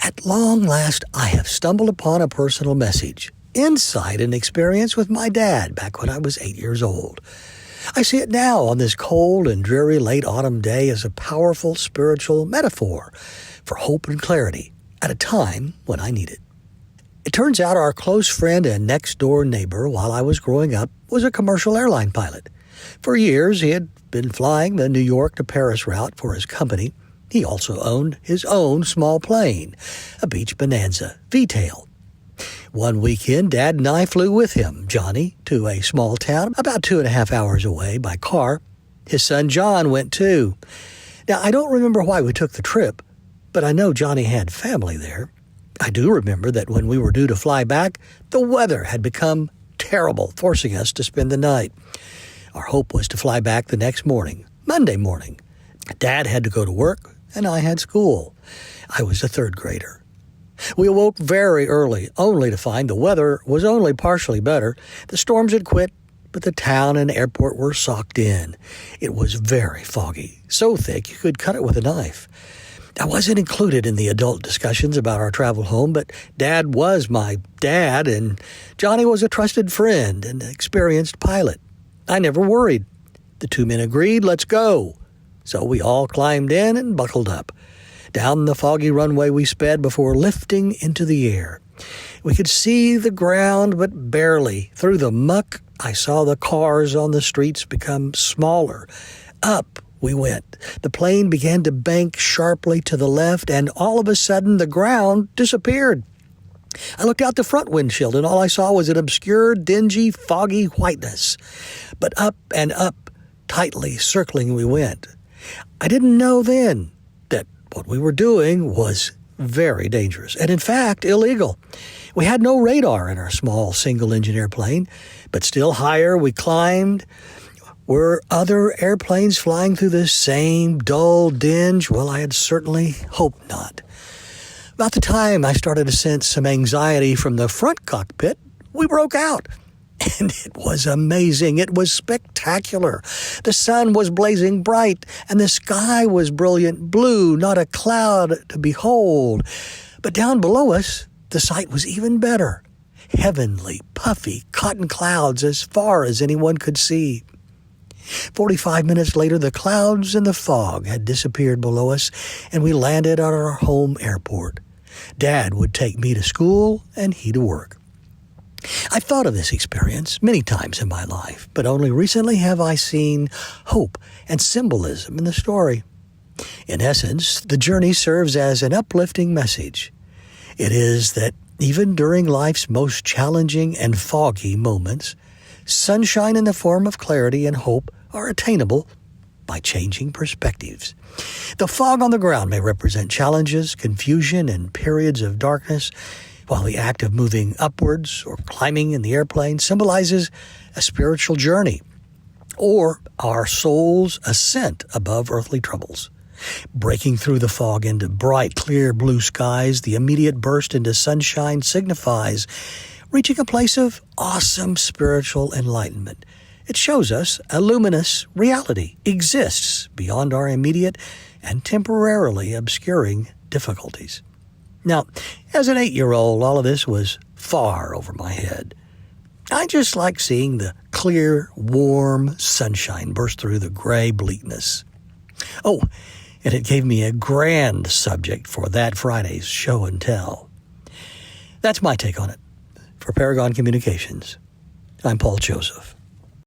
At long last, I have stumbled upon a personal message, insight and experience with my dad back when I was 8 years old. I see it now on this cold and dreary late autumn day as a powerful spiritual metaphor for hope and clarity at a time when I need it. It turns out our close friend and next-door neighbor while I was growing up was a commercial airline pilot. For years, he had been flying the New York to Paris route for his company. He also owned his own small plane, a Beech Bonanza V-tail. One weekend, Dad and I flew with him, Johnny, to a small town about 2.5 hours away by car. His son John went too. Now, I don't remember why we took the trip, but I know Johnny had family there. I do remember that when we were due to fly back, the weather had become terrible, forcing us to spend the night. Our hope was to fly back the next morning, Monday morning. Dad had to go to work, and I had school. I was a third grader. We awoke very early, only to find the weather was only partially better. The storms had quit, but the town and airport were socked in. It was very foggy, so thick you could cut it with a knife. I wasn't included in the adult discussions about our travel home, but Dad was my dad, and Johnny was a trusted friend and experienced pilot. I never worried. The two men agreed, let's go. So we all climbed in and buckled up. Down the foggy runway we sped before lifting into the air. We could see the ground, but barely. Through the muck, I saw the cars on the streets become smaller. Up we went. The plane began to bank sharply to the left, and all of a sudden the ground disappeared. I looked out the front windshield, and all I saw was an obscure, dingy, foggy whiteness. But up and up, tightly circling we went. I didn't know then that what we were doing was very dangerous, and in fact, illegal. We had no radar in our small single-engine airplane, but still higher we climbed. Were other airplanes flying through this same dull dinge? Well, I had certainly hoped not. About the time I started to sense some anxiety from the front cockpit, we broke out. And it was amazing. It was spectacular. The sun was blazing bright, and the sky was brilliant blue, not a cloud to behold. But down below us, the sight was even better. Heavenly, puffy cotton clouds as far as anyone could see. 45 minutes later, the clouds and the fog had disappeared below us, and we landed at our home airport. Dad would take me to school, and he to work. I've thought of this experience many times in my life, but only recently have I seen hope and symbolism in the story. In essence, the journey serves as an uplifting message. It is that even during life's most challenging and foggy moments, sunshine in the form of clarity and hope are attainable by changing perspectives. The fog on the ground may represent challenges, confusion, and periods of darkness, while the act of moving upwards or climbing in the airplane symbolizes a spiritual journey or our soul's ascent above earthly troubles. Breaking through the fog into bright, clear blue skies, the immediate burst into sunshine signifies reaching a place of awesome spiritual enlightenment. It shows us a luminous reality exists beyond our immediate and temporarily obscuring difficulties. Now, as an 8-year-old, all of this was far over my head. I just like seeing the clear, warm sunshine burst through the gray bleakness. Oh, and it gave me a grand subject for that Friday's show and tell. That's my take on it. For Paragon Communications, I'm Paul Joseph.